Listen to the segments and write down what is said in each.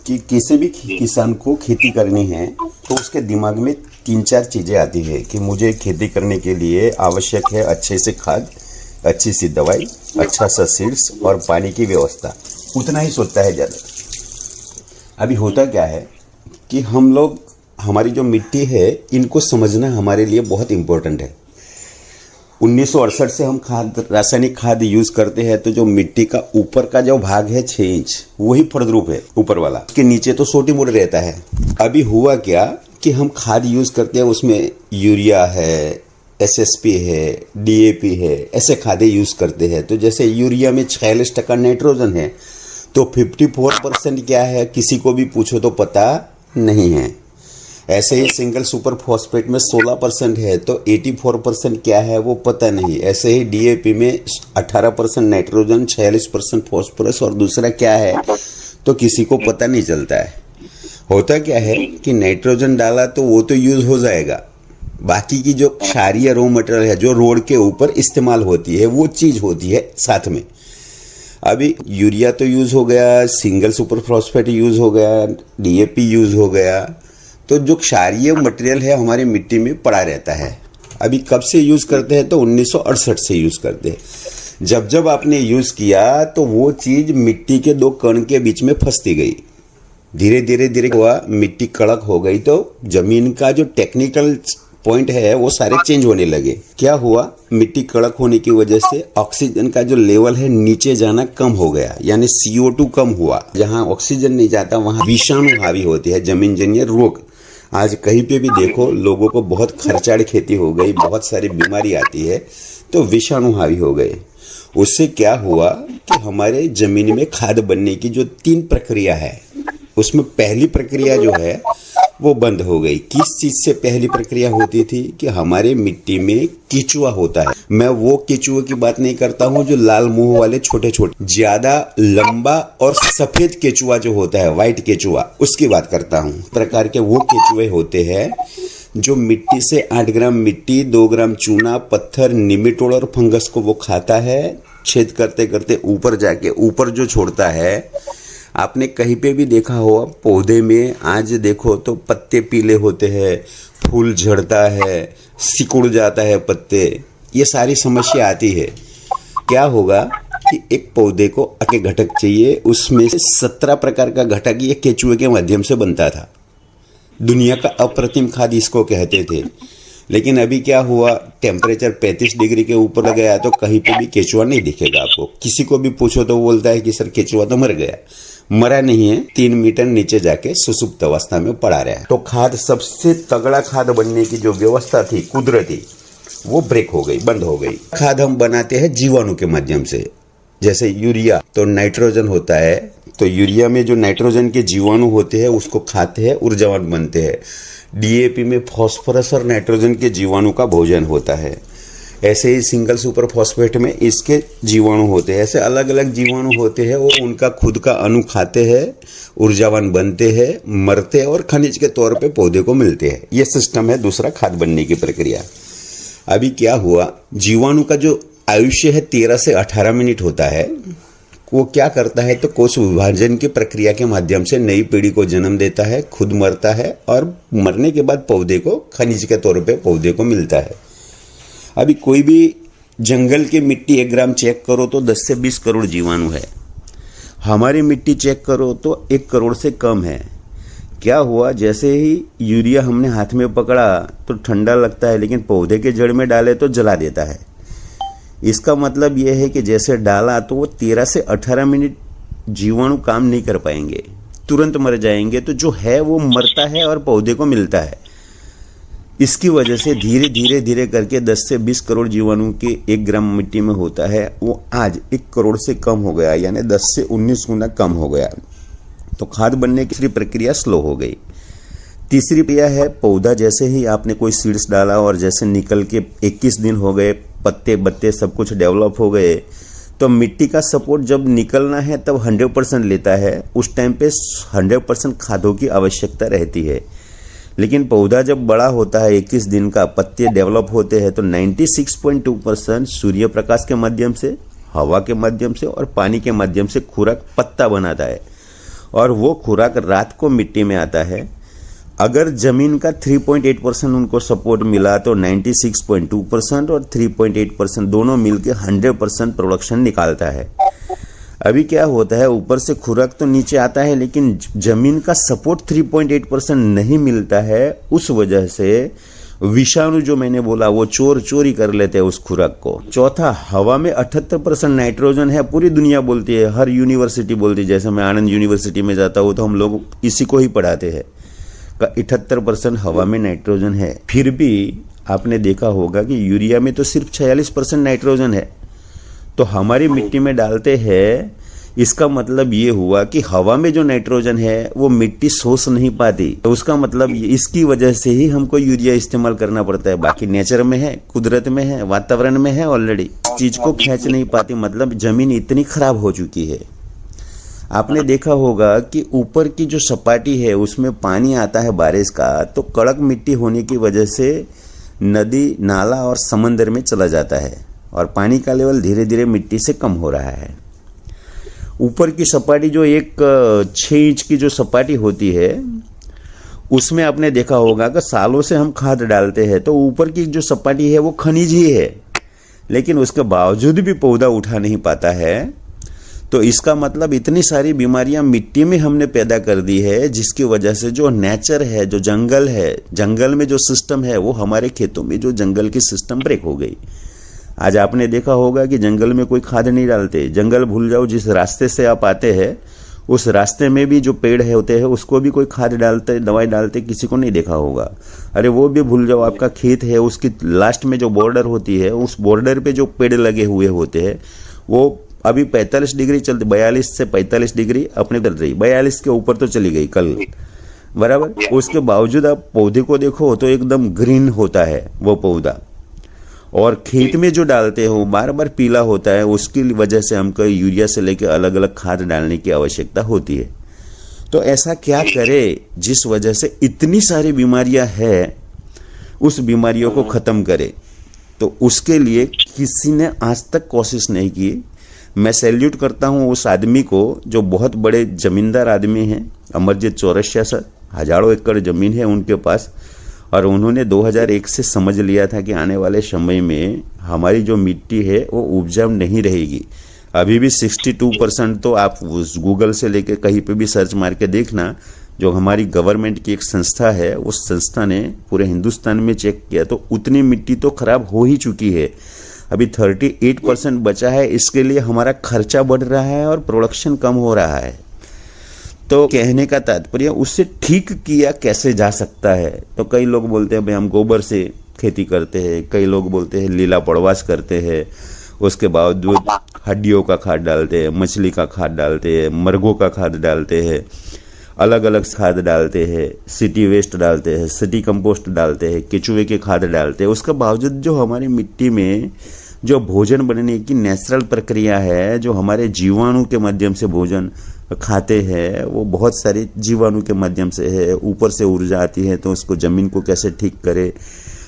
कि किसी भी किसान को खेती करनी है तो उसके दिमाग में 3-4 चीज़ें आती है कि मुझे खेती करने के लिए आवश्यक है अच्छे से खाद, अच्छी सी दवाई, अच्छा सा सीड्स और पानी की व्यवस्था। उतना ही सोचता है ज़्यादा। अभी होता क्या है कि हम लोग, हमारी जो मिट्टी है, इनको समझना हमारे लिए बहुत इम्पोर्टेंट है। 1968 से हम रासायनिक खाद यूज करते हैं, तो जो मिट्टी का ऊपर का जो भाग है 6 इंच, वही फलद्रुप है ऊपर वाला, उसके नीचे तो छोटी मोटी रहता है। अभी हुआ क्या कि हम खाद यूज करते हैं, उसमें यूरिया है, एसएसपी है, डीएपी है, ऐसे खादें यूज करते हैं। तो जैसे यूरिया में 46% नाइट्रोजन है, तो 54% क्या है किसी को भी पूछो तो पता नहीं है। ऐसे ही सिंगल सुपर फॉस्फेट में 16% है, तो 84% क्या है वो पता नहीं। ऐसे ही डीएपी में 18% नाइट्रोजन, 46% फॉस्फोरस और दूसरा क्या है तो किसी को पता नहीं चलता है। होता क्या है कि नाइट्रोजन डाला तो वो तो यूज हो जाएगा, बाकी की जो क्षारीय रॉ मटेरियल है जो रोड के ऊपर इस्तेमाल होती है वो चीज होती है साथ में। अभी यूरिया तो यूज हो गया, सिंगल सुपर फॉस्फेट यूज हो गया, डीएपी यूज हो गया, तो जो क्षारीय मटेरियल है हमारी मिट्टी में पड़ा रहता है। अभी कब से यूज करते हैं तो 1968 से यूज करते हैं। जब जब आपने यूज किया तो वो चीज मिट्टी के 2 कण के बीच में फंसती गई। धीरे धीरे हुआ, मिट्टी कड़क हो गई, तो जमीन का जो टेक्निकल पॉइंट है वो सारे चेंज होने लगे। क्या हुआ, मिट्टी कड़क होने की वजह से ऑक्सीजन का जो लेवल है नीचे जाना कम हो गया, यानी CO2 कम हुआ। जहां ऑक्सीजन नहीं जाता वहां विषाणु हावी होती है, जमीन जन्य रोग। आज कहीं पे भी देखो लोगों को बहुत खर्चाड़ खेती हो गई, बहुत सारी बीमारी आती है, तो विषाणु हावी हो गए। उससे क्या हुआ कि हमारे जमीन में खाद बनने की जो 3 प्रक्रिया है, उसमें पहली प्रक्रिया जो है वो बंद हो गई। किस चीज से पहली प्रक्रिया होती थी कि हमारे मिट्टी में केचुआ होता है। मैं वो केचुए की बात नहीं करता हूँ जो लाल मुंह वाले छोटे छोटे, ज्यादा लंबा और सफेद केचुआ जो होता है, व्हाइट केचुआ, उसकी बात करता हूँ। प्रकार के वो केचुए होते हैं जो मिट्टी से 8 ग्राम मिट्टी, 2 ग्राम चूना, पत्थर, निमेटोड और फंगस को वो खाता है। छेद करते करते ऊपर जाके ऊपर जो छोड़ता है, आपने कहीं पे भी देखा हो पौधे में, आज देखो तो पत्ते पीले होते हैं, फूल झड़ता है, सिकुड़ जाता है पत्ते, ये सारी समस्या आती है। क्या होगा कि एक पौधे को आगे घटक चाहिए, उसमें से 17 प्रकार का घटक ये केचुए के माध्यम से बनता था। दुनिया का अप्रतिम खाद इसको कहते थे। लेकिन अभी क्या हुआ, टेम्परेचर 35 डिग्री के ऊपर गया तो कहीं पे भी केचुआ नहीं दिखेगा आपको। किसी को भी पूछो तो बोलता है कि सर केचुआ तो मर गया। मरा नहीं है, 3 मीटर नीचे जाके सुसुप्त अवस्था में पड़ा रहा है। तो खाद, सबसे तगड़ा खाद बनने की जो व्यवस्था थी कुदरती, वो ब्रेक हो गई, बंद हो गई। खाद हम बनाते हैं जीवाणु के माध्यम से। जैसे यूरिया तो नाइट्रोजन होता है, तो यूरिया में जो नाइट्रोजन के जीवाणु होते हैं उसको खाते हैं, ऊर्जावान बनते हैं। डीएपी में फास्फोरस और नाइट्रोजन के जीवाणु का भोजन होता है। ऐसे ही सिंगल सुपर फॉस्फेट में इसके जीवाणु होते हैं। ऐसे अलग अलग जीवाणु होते हैं, वो उनका खुद का अणु खाते हैं, ऊर्जावान बनते हैं, मरते हैं और खनिज के तौर पे पौधे को मिलते हैं। ये सिस्टम है दूसरा खाद बनने की प्रक्रिया। अभी क्या हुआ, जीवाणु का जो आयुष्य है 13 से 18 मिनट होता है। वो क्या करता है तो कोश विभाजन की प्रक्रिया के माध्यम से नई पीढ़ी को जन्म देता है, खुद मरता है और मरने के बाद पौधे को खनिज के तौर पे पौधे को मिलता है। अभी कोई भी जंगल की मिट्टी 1 ग्राम चेक करो तो 10 से 20 करोड़ जीवाणु है। हमारी मिट्टी चेक करो तो 1 करोड़ से कम है। क्या हुआ, जैसे ही यूरिया हमने हाथ में पकड़ा तो ठंडा लगता है, लेकिन पौधे के जड़ में डाले तो जला देता है। इसका मतलब यह है कि जैसे डाला तो वो 13 से 18 मिनट जीवाणु काम नहीं कर पाएंगे, तुरंत मर जाएंगे। तो जो है वो मरता है और पौधे को मिलता है। इसकी वजह से धीरे धीरे करके 10 से 20 करोड़ जीवाणु के 1 ग्राम मिट्टी में होता है, वो आज 1 करोड़ से कम हो गया, यानी 10 से 19 गुना कम हो गया। तो खाद बनने की प्रक्रिया स्लो हो गई। तीसरी प्रक्रिया है पौधा, जैसे ही आपने कोई सीड्स डाला और जैसे निकल के 21 दिन हो गए, पत्ते बत्ते सब कुछ डेवलप हो गए, तो मिट्टी का सपोर्ट जब निकलना है तब 100% लेता है। उस टाइम पे 100% खादों की आवश्यकता रहती है। लेकिन पौधा जब बड़ा होता है, 21 दिन का, पत्ते डेवलप होते हैं, तो 96.2% सूर्य प्रकाश के माध्यम से, हवा के माध्यम से और पानी के माध्यम से खुराक पत्ता बनाता है। और वो खुराक रात को मिट्टी में आता है। अगर जमीन का 3.8% उनको सपोर्ट मिला तो 96.2% और 3.8% दोनों मिलके 100% प्रोडक्शन निकालता है। अभी क्या होता है, ऊपर से खुराक तो नीचे आता है लेकिन जमीन का सपोर्ट 3.8% नहीं मिलता है। उस वजह से विषाणु जो मैंने बोला वो चोरी कर लेते हैं उस खुराक को। चौथा, हवा में 78% नाइट्रोजन है। पूरी दुनिया बोलती है, हर यूनिवर्सिटी बोलती है। जैसे मैं आनंद यूनिवर्सिटी में जाता हूँ तो हम लोग इसी को ही पढ़ाते हैं का 78% हवा में नाइट्रोजन है। फिर भी आपने देखा होगा कि यूरिया में तो सिर्फ 46% नाइट्रोजन है। तो हमारी मिट्टी में डालते हैं, इसका मतलब ये हुआ कि हवा में जो नाइट्रोजन है वो मिट्टी सोच नहीं पाती। तो उसका मतलब इसकी वजह से ही हमको यूरिया इस्तेमाल करना पड़ता है। बाकी नेचर में है, कुदरत में है, वातावरण में है, ऑलरेडी चीज को खींच नहीं पाती। मतलब जमीन इतनी खराब हो चुकी है। आपने देखा होगा कि ऊपर की जो सपाटी है उसमें पानी आता है बारिश का, तो कड़क मिट्टी होने की वजह से नदी, नाला और समंदर में चला जाता है और पानी का लेवल धीरे धीरे मिट्टी से कम हो रहा है। ऊपर की सपाटी जो एक 6 इंच की जो सपाटी होती है उसमें आपने देखा होगा कि सालों से हम खाद डालते हैं तो ऊपर की जो सपाटी है वो खनिज ही है, लेकिन उसके बावजूद भी पौधा उठा नहीं पाता है। तो इसका मतलब इतनी सारी बीमारियां मिट्टी में हमने पैदा कर दी है, जिसकी वजह से जो नेचर है, जो जंगल है, जंगल में जो सिस्टम है, वो हमारे खेतों में जो जंगल की सिस्टम ब्रेक हो गई। आज आपने देखा होगा कि जंगल में कोई खाद नहीं डालते। जंगल भूल जाओ, जिस रास्ते से आप आते हैं उस रास्ते में भी जो पेड़ है होते हैं उसको भी कोई खाद डालते, दवाई डालते किसी को नहीं देखा होगा। अरे वो भी भूल जाओ, आपका खेत है उसकी लास्ट में जो बॉर्डर होती है उस बॉर्डर पे जो पेड़ लगे हुए होते हैं वो अभी 45 डिग्री चलती, 42 से 45 डिग्री अपने चल रही, 42 के ऊपर तो चली गई कल, बराबर। उसके बावजूद आप पौधे को देखो तो एकदम ग्रीन होता है वो पौधा। और खेत में जो डालते हो बार बार पीला होता है। उसकी वजह से हमको यूरिया से लेकर अलग अलग खाद डालने की आवश्यकता होती है। तो ऐसा क्या करे जिस वजह से इतनी सारी बीमारियां हैं, उस बीमारियों को खत्म करे। तो उसके लिए किसी ने आज तक कोशिश नहीं की। मैं सैल्यूट करता हूं उस आदमी को जो बहुत बड़े जमींदार आदमी हैं, अमरजीत चौरसिया सर। हजारों एकड़ जमीन है उनके पास और उन्होंने 2001 से समझ लिया था कि आने वाले समय में हमारी जो मिट्टी है वो उपजाऊ नहीं रहेगी। अभी भी 62% तो आप गूगल से लेके कहीं पे भी सर्च मार के देखना, जो हमारी गवर्नमेंट की एक संस्था है उस संस्था ने पूरे हिंदुस्तान में चेक किया तो उतनी मिट्टी तो खराब हो ही चुकी है। अभी 38% बचा है। इसके लिए हमारा खर्चा बढ़ रहा है और प्रोडक्शन कम हो रहा है। तो कहने का तात्पर्य उससे ठीक किया कैसे जा सकता है। तो कई लोग बोलते हैं भाई हम गोबर से खेती करते हैं, कई लोग बोलते हैं लीला पड़वास करते हैं, उसके बावजूद हड्डियों का खाद डालते हैं, मछली का खाद डालते हैं, मर्गों का खाद डालते हैं, अलग अलग खाद डालते हैं, सिटी वेस्ट डालते हैं, सिटी कंपोस्ट डालते हैं, केचुए के खाद डालते हैं। उसके बावजूद जो हमारी मिट्टी में जो भोजन बनने की नेचुरल प्रक्रिया है, जो हमारे जीवाणु के माध्यम से भोजन खाते हैं, वो बहुत सारे जीवाणु के माध्यम से है। ऊपर से ऊर्जा आती है तो उसको जमीन को कैसे ठीक करे,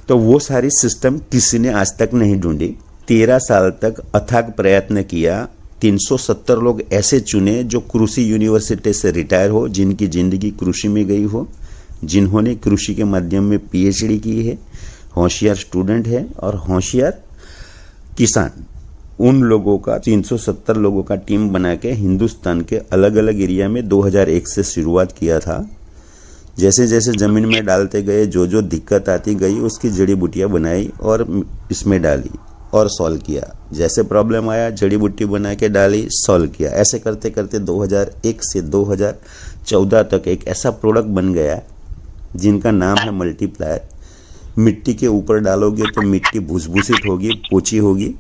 तो वो सारी सिस्टम किसी ने आज तक नहीं ढूंढी। 13 साल तक अथाक प्रयत्न किया। 370 लोग ऐसे चुने जो कृषि यूनिवर्सिटी से रिटायर हो, जिनकी जिंदगी कृषि में गई हो, जिन्होंने कृषि के माध्यम में PhD की है, होशियार स्टूडेंट है और होशियार किसान। उन लोगों का 370 लोगों का टीम बना के हिंदुस्तान के अलग अलग एरिया में 2001 से शुरुआत किया था। जैसे जैसे जमीन में डालते गए, जो जो दिक्कत आती गई उसकी जड़ी बूटियां बनाई और इसमें डाली और सॉल्व किया। जैसे प्रॉब्लम आया जड़ी बूटी बना के डाली, सॉल्व किया। ऐसे करते करते 2001 से 2014 तक एक ऐसा प्रोडक्ट बन गया जिनका नाम है मल्टीप्लायर। मिट्टी के ऊपर डालोगे तो मिट्टी भूसभूसित होगी, पोची होगी,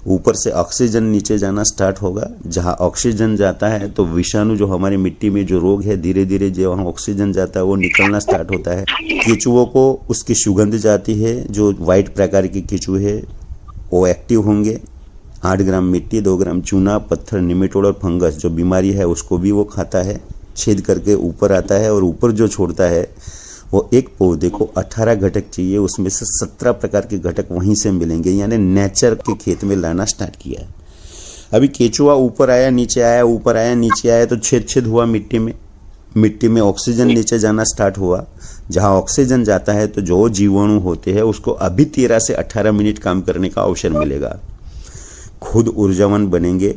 ऊपर से ऑक्सीजन नीचे जाना स्टार्ट होगा। जहां ऑक्सीजन जाता है तो विषाणु जो हमारी मिट्टी में जो रोग है, धीरे धीरे जो वहां ऑक्सीजन जाता है वो निकलना स्टार्ट होता है। केचुओं को उसकी सुगंध जाती है। जो व्हाइट प्रकार की केचुए है वो एक्टिव होंगे। 8 ग्राम मिट्टी, 2 ग्राम चूना, पत्थर, निमेटोड और फंगस जो बीमारी है उसको भी वो खाता है, छेद करके ऊपर आता है और ऊपर जो छोड़ता है वो एक पौधे को 18 घटक चाहिए, उसमें से 17 प्रकार के घटक वहीं से मिलेंगे। यानी नेचर के खेत में लाना स्टार्ट किया है। अभी केचुआ ऊपर आया नीचे आया, ऊपर आया नीचे आया, तो छेद छेद हुआ मिट्टी में ऑक्सीजन नीचे जाना स्टार्ट हुआ। जहां ऑक्सीजन जाता है तो जो जीवाणु होते हैं उसको अभी 13 से 18 मिनट काम करने का अवसर मिलेगा। खुद ऊर्जावान बनेंगे,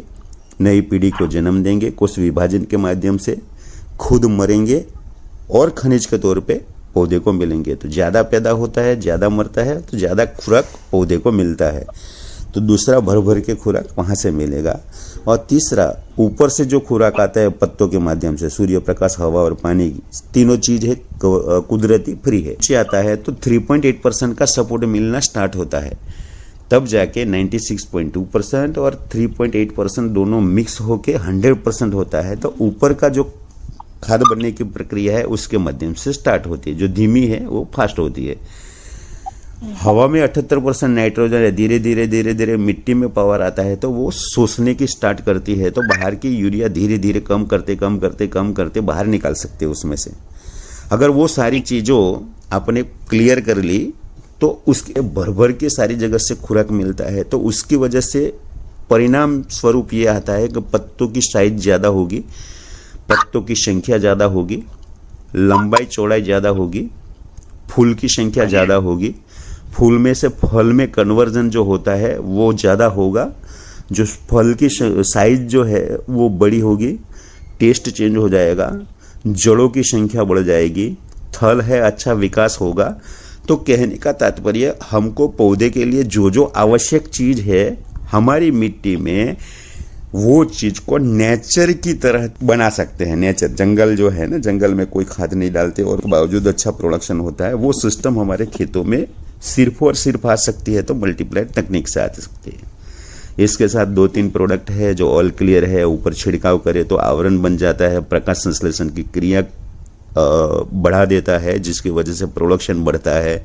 नई पीढ़ी को जन्म देंगे कोष विभाजन के माध्यम से, खुद मरेंगे और खनिज के तौर पे पौधे को मिलेंगे। तो ज़्यादा पैदा होता है, ज़्यादा मरता है, तो ज़्यादा खुराक पौधे को मिलता है। तो दूसरा भर भर के खुराक वहाँ से मिलेगा। और तीसरा ऊपर से जो खुराक आता है पत्तों के माध्यम से, सूर्य प्रकाश, हवा और पानी, तीनों चीज़ है कुदरती फ्री है। नीचे आता है तो 3.8% का सपोर्ट मिलना स्टार्ट होता है, तब जाके 96.2% और 3.8% दोनों मिक्स होके 100% होता है। तो ऊपर का जो खाद बनने की प्रक्रिया है उसके माध्यम से स्टार्ट होती है, जो धीमी है वो फास्ट होती है। हवा में 78% नाइट्रोजन है, धीरे धीरे मिट्टी में पावर आता है तो वो सोचने की स्टार्ट करती है, तो बाहर की यूरिया धीरे धीरे कम करते बाहर निकाल सकते हैं उसमें से। अगर वो सारी चीज़ों आपने क्लियर कर ली तो उसके भर भर के सारी जगह से खुराक मिलता है। तो उसकी वजह से परिणाम स्वरूप ये आता है कि पत्तों की साइज ज़्यादा होगी, पत्तों की संख्या ज़्यादा होगी, लंबाई चौड़ाई ज़्यादा होगी, फूल की संख्या ज़्यादा होगी, फूल में से फल में कन्वर्जन जो होता है वो ज़्यादा होगा, जो फल की साइज जो है वो बड़ी होगी, टेस्ट चेंज हो जाएगा, जड़ों की संख्या बढ़ जाएगी, थल है अच्छा विकास होगा। तो कहने का तात्पर्य, हमको पौधे के लिए जो जो आवश्यक चीज़ है हमारी मिट्टी में, वो चीज़ को नेचर की तरह बना सकते हैं। नेचर, जंगल जो है ना, जंगल में कोई खाद नहीं डालते और बावजूद अच्छा प्रोडक्शन होता है, वो सिस्टम हमारे खेतों में सिर्फ और सिर्फ आ सकती है तो मल्टीप्लायर तकनीक से आ सकती है। इसके साथ 2-3 प्रोडक्ट है जो ऑल क्लियर है, ऊपर छिड़काव करे तो आवरण बन जाता है, प्रकाश संश्लेषण की क्रिया बढ़ा देता है, जिसकी वजह से प्रोडक्शन बढ़ता है।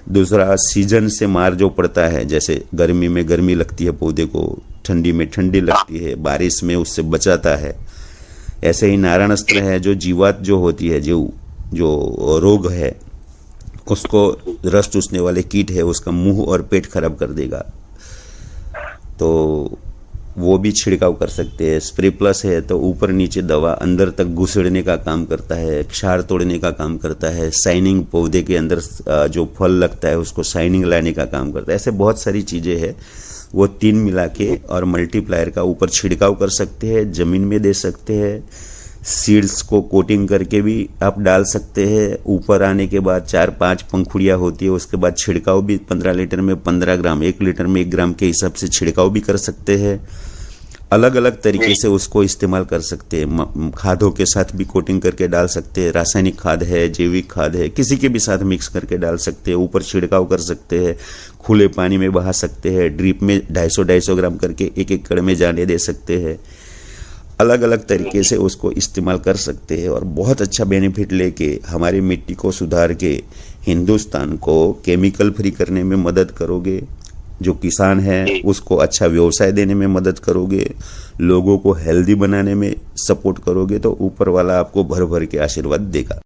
दूसरा, सीजन से मार जो पड़ता है, जैसे गर्मी में गर्मी लगती है पौधे को, ठंडी में ठंडी लगती है, बारिश में उससे बचाता है। ऐसे ही नारायणास्त्र है, जो जीवात जो होती है, जो रोग है, उसको रस चूसने वाले कीट है, उसका मुंह और पेट खराब कर देगा, तो वो भी छिड़काव कर सकते हैं। स्प्रे प्लस है तो ऊपर नीचे दवा अंदर तक घुसेड़ने का काम करता है, क्षार तोड़ने का काम करता है, शाइनिंग, पौधे के अंदर जो फल लगता है उसको शाइनिंग लाने का काम करता है। ऐसे बहुत सारी चीज़ें हैं, वो 3 मिला के और मल्टीप्लायर का ऊपर छिड़काव कर सकते हैं, ज़मीन में दे सकते हैं, सीड्स को कोटिंग करके भी आप डाल सकते हैं। ऊपर आने के बाद 4-5 पंखुड़ियाँ होती है, उसके बाद छिड़काव भी 15 लीटर में 15 ग्राम, 1 लीटर में 1 ग्राम के हिसाब से छिड़काव भी कर सकते हैं। अलग अलग तरीके से उसको इस्तेमाल कर सकते हैं। खादों के साथ भी कोटिंग करके डाल सकते हैं, रासायनिक खाद है, जैविक खाद है, किसी के भी साथ मिक्स करके डाल सकते हैं। ऊपर छिड़काव कर सकते हैं, खुले पानी में बहा सकते हैं, ड्रिप में 250-250 ग्राम करके 1 एकड़ में जाने दे सकते हैं। अलग अलग तरीके से उसको इस्तेमाल कर सकते हैं और बहुत अच्छा बेनिफिट लेके हमारी मिट्टी को सुधार के हिंदुस्तान को केमिकल फ्री करने में मदद करोगे। जो किसान है उसको अच्छा व्यवसाय देने में मदद करोगे, लोगों को हेल्दी बनाने में सपोर्ट करोगे, तो ऊपर वाला आपको भर भर के आशीर्वाद देगा।